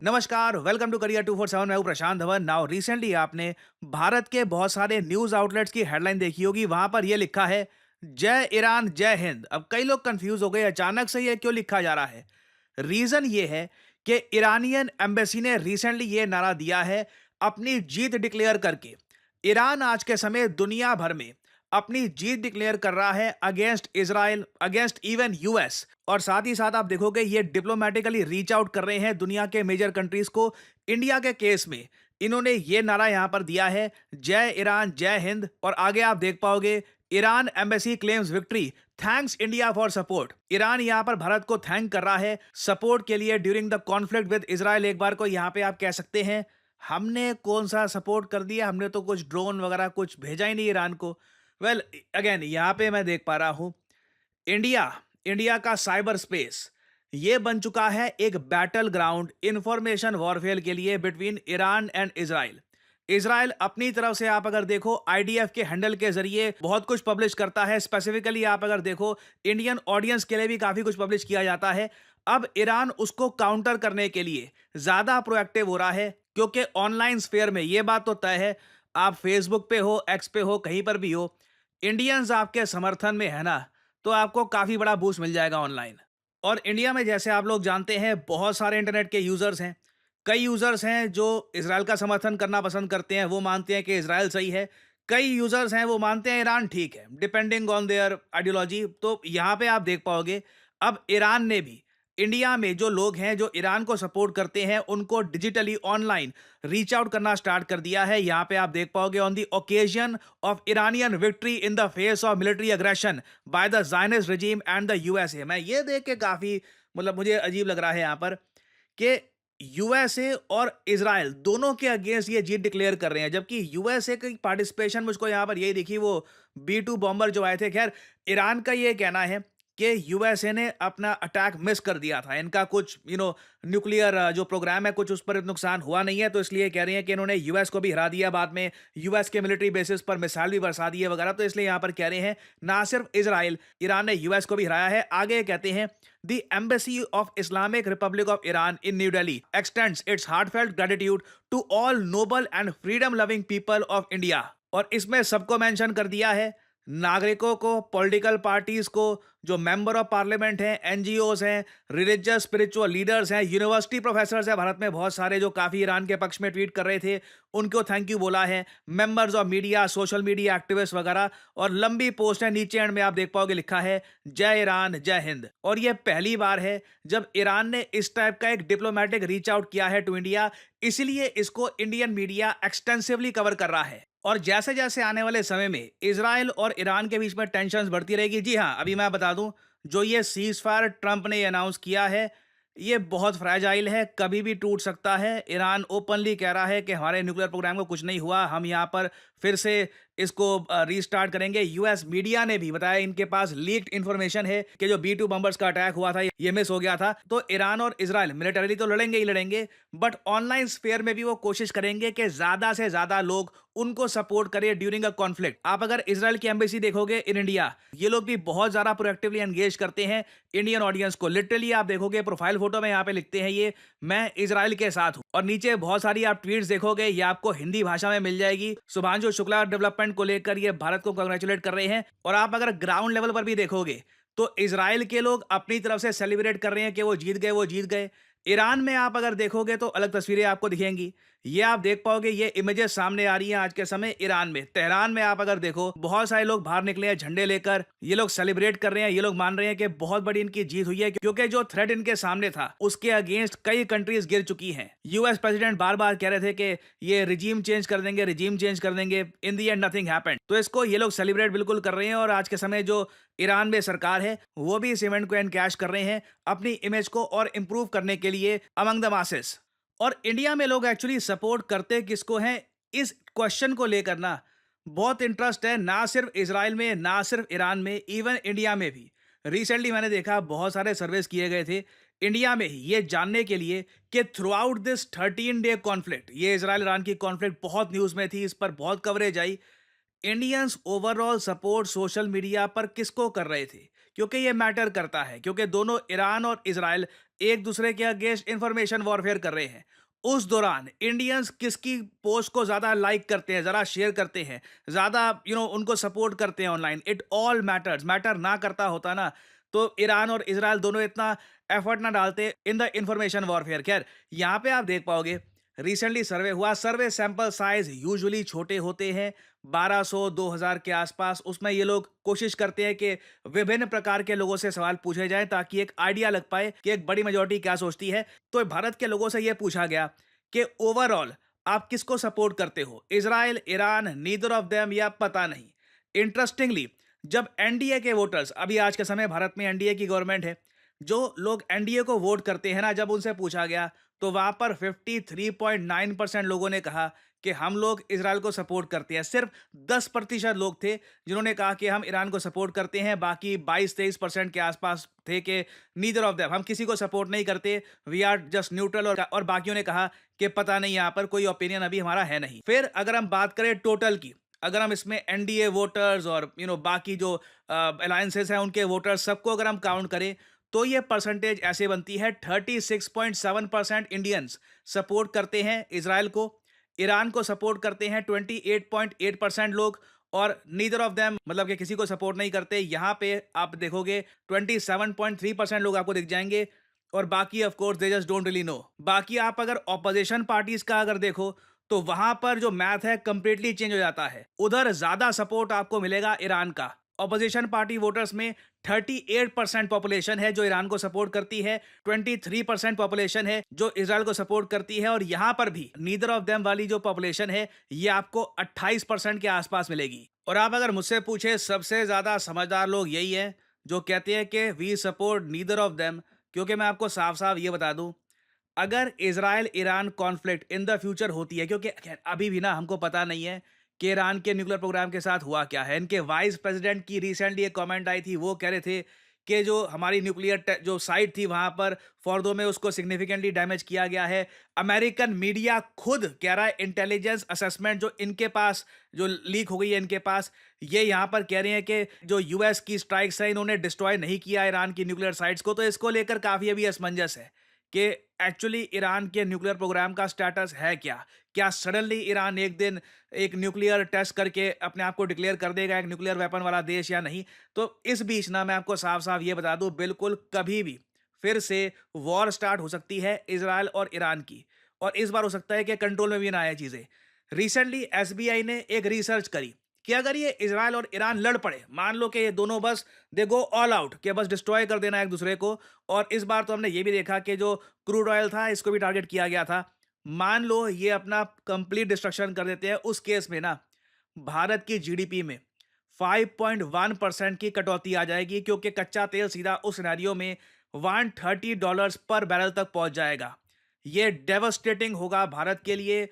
नमस्कार, welcome to career 247। मैं हूं प्रशांत धवन। नाउ रिसेंटली आपने भारत के बहुत सारे न्यूज आउटलेट्स की हेडलाइन देखी होगी। वहां पर यह लिखा है, जय ईरान जय हिंद। अब कई लोग कंफ्यूज हो गए, अचानक से ये क्यों लिखा जा रहा है। रीजन ये है कि ईरानियन एम्बेसी ने रिसेंटली ये नारा दिया है, अपनी जीत डिक्लेयर करके। ईरान आज के समय दुनिया भर में अपनी जीत डिक्लेयर कर रहा है against Israel, against even US. और साथ ही साथ आप देखोगे ये डिप्लोमेटिकली रीच आउट कर रहे हैं दुनिया के मेजर कंट्रीज को। इंडिया के केस में इन्होंने ये नारा यहां पर दिया है, जय ईरान जय हिंद। और आगे आप देख पाओगे, Iran embassy claims victory, thanks India for support. Iran यहां पर भारत को थैंक कर रहा है सपोर्ट के लिए during the conflict with Israel. एक बार को यहां पे आप कह सकते हैं, हमने कौन सा सपोर्ट कर दिया, हमने तो कुछ ड्रोन वगैरह कुछ भेजा ही नहीं ईरान को। वेल, अगेन यहां पे मैं देख पा रहा हूं, इंडिया इंडिया का साइबर स्पेस ये बन चुका है एक बैटल ग्राउंड इंफॉर्मेशन वॉरफेयर के लिए between Iran and Israel. Israel अपनी तरफ से आप अगर देखो आईडीएफ के हैंडल के जरिए बहुत कुछ पब्लिश करता है। स्पेसिफिकली आप अगर देखो इंडियन ऑडियंस के लिए भी काफी कुछ पब्लिश किया जाता है। अब ईरान उसको काउंटर करने के लिए ज्यादा प्रोएक्टिव हो रहा है, क्योंकि ऑनलाइन स्फेयर में ये बात तो तय है, आप फेसबुक पे हो, एक्स पे हो, कहीं पर भी हो, इंडियंस आपके समर्थन में है ना, तो आपको काफ़ी बड़ा बूस्ट मिल जाएगा ऑनलाइन। और इंडिया में जैसे आप लोग जानते हैं, बहुत सारे इंटरनेट के यूज़र्स हैं। कई यूज़र्स हैं जो इज़राइल का समर्थन करना पसंद करते हैं, वो मानते हैं कि इज़राइल सही है। कई यूज़र्स हैं वो मानते हैं ईरान ठीक है, डिपेंडिंग ऑन देयर आइडियोलॉजी। तो यहाँ पे आप देख पाओगे, अब ईरान ने भी इंडिया में जो लोग हैं जो ईरान को सपोर्ट करते हैं उनको डिजिटली ऑनलाइन रीच आउट करना स्टार्ट कर दिया है। यहां पे आप देख पाओगे, on the occasion of Iranian victory in the face of military aggression by the Zionist regime and the USA. मैं ये देख के काफी मुझे अजीब लग रहा है यहां पर कि यूएसए और इजराइल दोनों के अगेंस्ट ये जीत डिक्लेयर कर रहे हैं, जबकि यूएसए की पार्टिसिपेशन मुझको यहां पर यही दिखी, वो बी 2 बॉम्बर जो आए थे। खैर, ईरान का ये कहना है कि यूएसए ने अपना अटैक मिस कर दिया था, इनका कुछ न्यूक्लियर जो प्रोग्राम है कुछ उस पर नुकसान हुआ नहीं है, तो इसलिए कह रही हैं कि इन्होंने यूएस को भी हरा दिया। बाद में यूएस के मिलिट्री बेसिस पर मिसाइल भी बरसा दिए वगैरह, तो इसलिए यहां पर कह रहे हैं ना सिर्फ इजराइल, ईरान ने यूएस को भी हराया है। आगे कहते हैं, the embassy of Islamic Republic of Iran in New Delhi extends its heartfelt gratitude to all noble and freedom loving people of India. और इसमें सबको मेंशन कर दिया है, नागरिकों को, पॉलिटिकल पार्टीज को, जो मेंबर ऑफ पार्लियामेंट हैं, एनजीओज हैं, रिलीजियस स्पिरिचुअल लीडर्स हैं, यूनिवर्सिटी प्रोफेसर्स हैं भारत में बहुत सारे जो काफी ईरान के पक्ष में ट्वीट कर रहे थे, उनको थैंक यू बोला है। Members of media, social media activist वगैरह, और लंबी पोस्ट है, नीचे एंड में आप देख पाओगे लिखा है, जय ईरान जय हिंद। और यह पहली बार है जब ईरान ने इस टाइप का एक डिप्लोमेटिक रीच आउट किया है टू इंडिया, इसलिए इसको इंडियन मीडिया एक्सटेंसिवली कवर कर रहा है। और जैसे जैसे आने वाले समय में इजराइल और ईरान के बीच में टेंशन बढ़ती रहेगी। जी हाँ, अभी मैं बता दूं, जो ये सीज फायर ट्रंप ने अनाउंस किया है, ये बहुत फ्रैजाइल है, कभी भी टूट सकता है। ईरान ओपनली कह रहा है कि हमारे न्यूक्लियर प्रोग्राम को कुछ नहीं हुआ, हम यहाँ पर फिर से इसको रीस्टार्ट करेंगे। यूएस मीडिया ने भी बताया, इनके पास लीक्ड इंफॉर्मेशन है कि जो बी 2 बम्बर्स का अटैक हुआ था ये मिस हो गया था। तो ईरान और इजराइल मिलिटरीली तो लड़ेंगे ही लड़ेंगे, बट ऑनलाइन स्फेयर में भी वो कोशिश करेंगे कि ज्यादा से ज्यादा लोग उनको सपोर्ट करें ड्यूरिंग अ कॉन्फ्लिक्ट। आप अगर इजराइल की एम्बेसी देखोगे इन इंडिया, ये लोग भी बहुत ज्यादा प्रोएक्टिवली एंगेज करते हैं इंडियन ऑडियंस को। लिटरली आप देखोगे प्रोफाइल फोटो में यहाँ पे लिखते हैं ये, मैं इजराइल के साथ हूँ। और नीचे बहुत सारी आप ट्वीट्स देखोगे, ये आपको हिंदी भाषा में मिल जाएगी। शुभांशु शुक्ला डेवलपमेंट को लेकर ये भारत को कांग्रेचुलेट कर रहे हैं। और आप अगर ग्राउंड लेवल पर भी देखोगे तो इजराइल के लोग अपनी तरफ से सेलिब्रेट कर रहे हैं कि वो जीत गए, वो जीत गए। ईरान में आप अगर देखोगे तो अलग तस्वीरें आपको दिखेंगी। ये आप देख पाओगे, ये इमेजेस सामने आ रही हैं आज के समय ईरान में। तेहरान में आप अगर देखो, बहुत सारे लोग बाहर निकले हैं झंडे लेकर, ये लोग सेलिब्रेट कर रहे हैं। ये लोग मान रहे हैं कि बहुत बड़ी इनकी जीत हुई है, क्योंकि जो थ्रेट इनके सामने था उसके अगेंस्ट कई कंट्रीज गिर चुकी हैं। यूएस प्रेसिडेंट बार बार कह रहे थे कि ये रिजीम चेंज कर देंगे, रिजीम चेंज कर देंगे। इन दी एंड नथिंग हैपेंड। तो इसको ये लोग सेलिब्रेट बिल्कुल कर रहे हैं। और आज के समय जो ईरान में सरकार है, वो भी इस इवेंट को एनकैश कर रहे हैं अपनी इमेज को और इंप्रूव करने के लिए अमंग द मासेस। और इंडिया में लोग एक्चुअली सपोर्ट करते किसको हैं, इस क्वेश्चन को लेकर ना बहुत इंटरेस्ट है, ना सिर्फ इजराइल में, ना सिर्फ ईरान में, इवन इंडिया में भी। रिसेंटली मैंने देखा बहुत सारे सर्वेस किए गए थे इंडिया में ही, ये जानने के लिए कि throughout this 13 day conflict, ये इजराइल ईरान की कॉन्फ्लिक्ट बहुत न्यूज में थी, इस पर बहुत कवरेज आई, Indians overall support social media पर किसको कर रहे थे। क्योंकि ये मैटर करता है, क्योंकि दोनों ईरान और इजराइल एक दूसरे के अगेंस्ट इंफॉर्मेशन वॉरफेयर कर रहे हैं। उस दौरान इंडियंस किसकी पोस्ट को ज्यादा लाइक करते हैं, जरा शेयर करते हैं, ज्यादा उनको सपोर्ट करते हैं online, it all matters. Matter ना करता होता ना, तो ईरान और इजराइल दोनों इतना एफर्ट ना डालते इन द इंफॉर्मेशन वॉरफेयर। खैर, यहाँ पे आप देख पाओगे रिसेंटली सर्वे हुआ, सर्वे सैंपल साइज यूजुअली छोटे होते हैं, 1200-2000 के आसपास। उसमें ये लोग कोशिश करते हैं कि विभिन्न प्रकार के लोगों से सवाल पूछे जाएं ताकि एक आइडिया लग पाए कि एक बड़ी मेजोरिटी क्या सोचती है। तो भारत के लोगों से यह पूछा गया कि ओवरऑल आप किसको सपोर्ट करते हो, Israel, Iran, neither of them, या पता नहीं। इंटरेस्टिंगली, जब एनडीए के वोटर्स, अभी आज के समय भारत में एनडीए की गवर्नमेंट है, जो लोग एनडीए को वोट करते हैं ना, जब उनसे पूछा गया तो वहां पर 53.9% लोगों ने कहा कि हम लोग इजराइल को सपोर्ट करते हैं। सिर्फ 10% लोग थे जिन्होंने कहा कि हम ईरान को सपोर्ट करते हैं। बाकी 22-23% के आसपास थे कि नीदर ऑफ देम, हम किसी को सपोर्ट नहीं करते, वी आर जस्ट न्यूट्रल। और बाकियों ने कहा कि पता नहीं, यहाँ पर कोई ओपिनियन अभी हमारा है नहीं। फिर अगर हम बात करें टोटल की, अगर हम इसमें एनडीए वोटर्स और बाकी जो अलायंसेस हैं उनके वोटर्स सबको अगर हम काउंट करें, तो ये परसेंटेज ऐसे बनती है, 36.7% इंडियंस सपोर्ट करते हैं इजराइल को, ईरान को सपोर्ट करते हैं 28.8% लोग, और नीदर ऑफ देम मतलब कि किसी को सपोर्ट नहीं करते, यहां पे आप देखोगे 27.3% लोग आपको दिख जाएंगे, और बाकी of course they just don't really know. बाकी आप अगर ऑपोजिशन पार्टीज का अगर देखो, तो वहां पर जो मैथ है कंप्लीटली चेंज हो जाता है। उधर ज्यादा सपोर्ट आपको मिलेगा ईरान का। ऑपोजिशन पार्टी वोटर्स में 38% पॉपुलेशन है जो ईरान को सपोर्ट करती है, 23% पॉपुलेशन है जो इजराइल को सपोर्ट करती है, और यहां पर भी नीदर ऑफ देम वाली जो पॉपुलेशन है ये आपको 28% के आसपास मिलेगी। और आप अगर मुझसे पूछे, सबसे ज्यादा समझदार लोग यही है जो कहते हैं कि we support neither of them, क्योंकि मैं आपको साफ साफ ये बता दूं, अगर Israel Iran conflict in the future होती है, क्योंकि खैर अभी भी ना हमको पता नहीं है कि ईरान के न्यूक्लियर प्रोग्राम के साथ हुआ क्या है। इनके वाइस प्रेसिडेंट की रिसेंटली एक कमेंट आई थी, वो कह रहे थे कि जो हमारी न्यूक्लियर जो साइट थी वहां पर फॉर्दो में उसको सिग्निफिकेंटली डैमेज किया गया है। अमेरिकन मीडिया खुद कह रहा है इंटेलिजेंस असेसमेंट जो इनके पास जो लीक हो गई है इनके पास, ये यहाँ पर कह रहे हैं कि जो यूएस की स्ट्राइक्स है इन्होंने डिस्ट्रॉय नहीं किया ईरान की न्यूक्लियर साइट्स को। तो इसको लेकर काफी अभी असमंजस है कि एक्चुअली ईरान के न्यूक्लियर प्रोग्राम का स्टेटस है क्या। क्या सडनली ईरान एक दिन एक न्यूक्लियर टेस्ट करके अपने आप को डिक्लेयर कर देगा एक न्यूक्लियर वेपन वाला देश या नहीं। तो इस बीच ना मैं आपको साफ साफ ये बता दूं, बिल्कुल कभी भी फिर से वॉर स्टार्ट हो सकती है इजराइल और ईरान की, और इस बार हो सकता है कि कंट्रोल में भी ना आए चीजें। रिसेंटली एसबीआई ने एक रिसर्च करी कि अगर ये इजराइल और ईरान लड़ पड़े, मान लो कि ये दोनों बस दे गो ऑल आउट, कि बस डिस्ट्रॉय कर देना एक दूसरे को, और इस बार तो हमने ये भी देखा कि जो क्रूड ऑयल था इसको भी टारगेट किया गया था, मान लो ये अपना कंप्लीट डिस्ट्रक्शन कर देते हैं, उस केस में ना भारत की जीडीपी में 5.1% की कटौती आ जाएगी, क्योंकि कच्चा तेल सीधा उस सिनेरियो में $130 पर बैरल तक पहुंच जाएगा। ये डेवस्टेटिंग होगा भारत के लिए।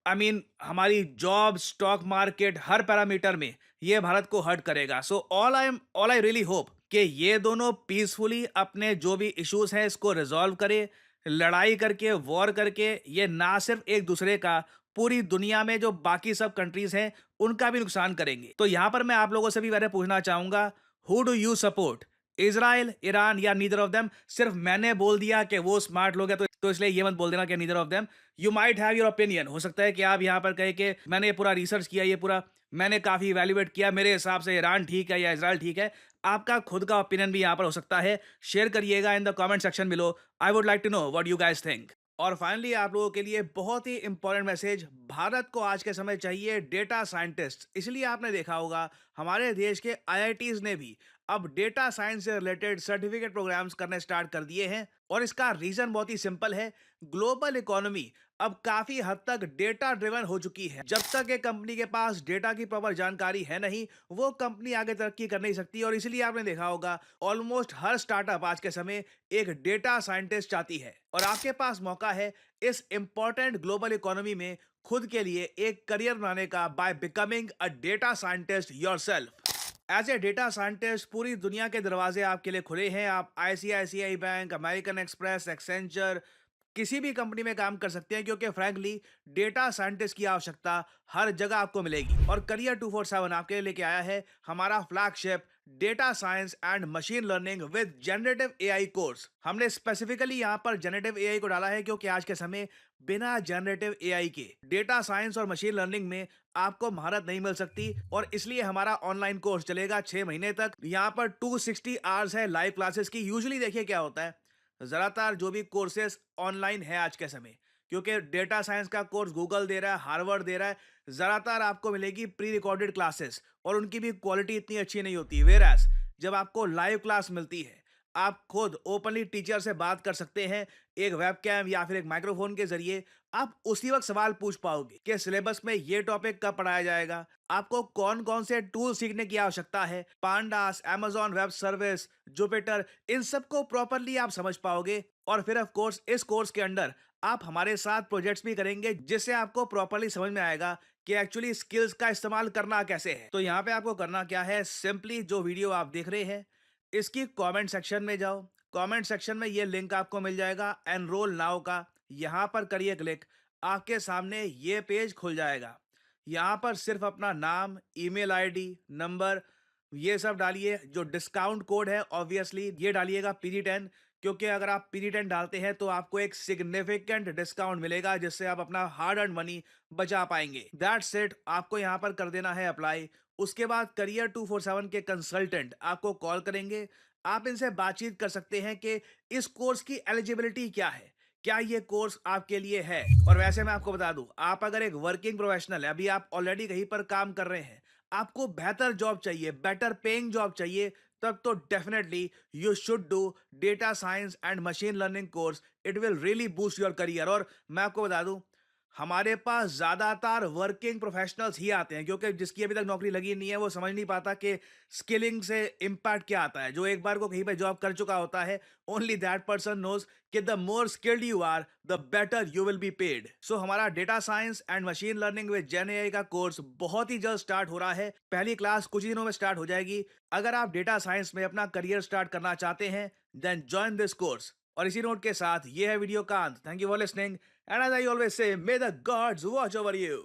आई मीन हमारी जॉब, स्टॉक मार्केट, हर पैरामीटर में ये भारत को हर्ट करेगा। So all I really hope कि ये दोनों पीसफुली अपने जो भी इश्यूज हैं इसको रिजॉल्व करे, लड़ाई करके, वॉर करके, ये ना सिर्फ एक दूसरे का, पूरी दुनिया में जो बाकी सब कंट्रीज हैं उनका भी नुकसान करेंगे। तो यहां पर मैं आप लोगों से भी मैंने पूछना चाहूंगा, who do you support, Israel, Iran या नीदर ऑफ देम? सिर्फ मैंने बोल दिया कि वो स्मार्ट लोग हैं तो इसलिए ये मत बोल देना कि neither of them. You might have your opinion, हो सकता है कि आप यहाँ पर कहे कि मैंने ये पूरा रिसर्च किया, ये पूरा मैंने काफी इवेल्युएट किया, मेरे हिसाब से ईरान ठीक है या इजराइल ठीक है। आपका खुद का ओपिनियन भी यहाँ पर हो सकता है, शेयर करिएगा in the comment section below. I would like to know what you guys think. और फाइनली आप लोगों के लिए बहुत ही इंपॉर्टेंट मैसेज, भारत को आज के समय चाहिए डेटा साइंटिस्ट। इसलिए आपने देखा होगा हमारे देश के आईआईटीज ने भी अब डेटा साइंस से रिलेटेड सर्टिफिकेट प्रोग्राम्स करने स्टार्ट कर दिए हैं, और इसका रीजन बहुत ही सिंपल है। ग्लोबल इकोनॉमी अब काफी हद तक डेटा ड्रिवन हो चुकी है। जब तक एक कंपनी के पास डेटा की प्रॉपर जानकारी है नहीं, वो कंपनी आगे तरक्की कर नहीं सकती। और इसलिए आपने देखा होगा ऑलमोस्ट हर स्टार्टअप आज के समय एक डेटा साइंटिस्ट चाहती है, और आपके पास मौका है इस इंपॉर्टेंट ग्लोबल इकोनॉमी में खुद के लिए एक करियर बनाने का, by becoming a data scientist yourself. As a data scientist पूरी दुनिया के दरवाजे आपके लिए खुले हैं। आप ICICI bank, American Express, Accenture, किसी भी कंपनी में काम कर सकते हैं, क्योंकि फ्रैंकली डेटा साइंटिस्ट की आवश्यकता हर जगह आपको मिलेगी। और करियर 247 आपके लिए लेके आया है हमारा flagship data science and machine learning with generative AI course. हमने स्पेसिफिकली यहाँ पर जनरेटिव एआई को डाला है क्योंकि आज के समय बिना जनरेटिव एआई के डेटा साइंस और मशीन लर्निंग में आपको महारत नहीं मिल सकती, और इसलिए हमारा ऑनलाइन कोर्स चलेगा 6 महीने तक। यहाँ पर 260 आवर्स है लाइव क्लासेस की। यूजुअली देखिए क्या होता है, ज़्यादातर जो भी कोर्सेज ऑनलाइन है आज के समय, क्योंकि डेटा साइंस का कोर्स गूगल दे रहा है, हार्वर्ड दे रहा है, ज़्यादातर आपको मिलेगी प्री रिकॉर्डेड क्लासेस, और उनकी भी क्वालिटी इतनी अच्छी नहीं होती। वेयरएज़ जब आपको लाइव क्लास मिलती है, आप खुद ओपनली टीचर से बात कर सकते हैं, एक वेबकैम या फिर एक माइक्रोफोन के जरिए। आप उसी वक्त सवाल पूछ पाओगे कि सिलेबस में ये टॉपिक कब पढ़ाया जाएगा, आपको कौन कौन से टूल सीखने की आवश्यकता है, pandas, amazon web service, Jupiter, इन सबको प्रॉपरली आप समझ पाओगे। और फिर ऑफ कोर्स इस कोर्स के अंडर आप हमारे साथ प्रोजेक्ट्स भी करेंगे, जिससे आपको प्रॉपरली समझ में आएगा कि एक्चुअली स्किल्स का इस्तेमाल करना कैसे है। तो यहाँ पे आपको करना क्या है, सिंपली जो वीडियो आप देख रहे हैं इसकी कमेंट सेक्शन में जाओ। कमेंट सेक्शन में ये लिंक आपको मिल जाएगा एनरोल नाउ का, यहाँ पर करिए क्लिक। आपके सामने ये पेज खुल जाएगा। यहाँ पर सिर्फ अपना नाम, ईमेल आईडी, नंबर, ये सब डालिए। जो डिस्काउंट कोड है ऑब्वियसली ये डालिएगा PD10, क्योंकि अगर आप PD10 डालते हैं तो आपको एक सिग्निफिकेंट डिस्काउंट मिलेगा, जिससे आप अपना हार्ड अर्न मनी बचा पाएंगे। दैट्स इट, आपको यहाँ पर कर देना है अप्लाई। उसके बाद करियर 247 के कंसल्टेंट आपको कॉल करेंगे। आप इनसे बातचीत कर सकते हैं कि इस कोर्स की एलिजिबिलिटी क्या है, क्या ये कोर्स आपके लिए है। और वैसे मैं आपको बता दूं, आप अगर एक वर्किंग प्रोफेशनल है, अभी आप ऑलरेडी कहीं पर काम कर रहे हैं, आपको बेहतर जॉब चाहिए, बेटर पेइंग जॉब चाहिए, तब तो definitely you should do data science and machine learning course. It will really boost your career. और मैं आपको बता दूं, हमारे पास ज्यादातर वर्किंग प्रोफेशनल्स ही आते हैं, क्योंकि जिसकी अभी तक नौकरी लगी नहीं है वो समझ नहीं पाता कि स्किलिंग से इम्पैक्ट क्या आता है। जो एक बार को कहीं पे जॉब कर चुका होता है, ओनली दैट पर्सन नोज कि the more skilled you are the better you will be paid. So हमारा data science and machine learning with Gen AI का कोर्स बहुत ही जल्द स्टार्ट हो रहा है। पहली क्लास कुछ ही दिनों में स्टार्ट हो जाएगी। अगर आप डेटा साइंस में अपना करियर स्टार्ट करना चाहते हैं, देन ज्वाइन दिस कोर्स। और इसी नोट के साथ ये है वीडियो का अंत। Thank you for listening, and as I always say, may the gods watch over you.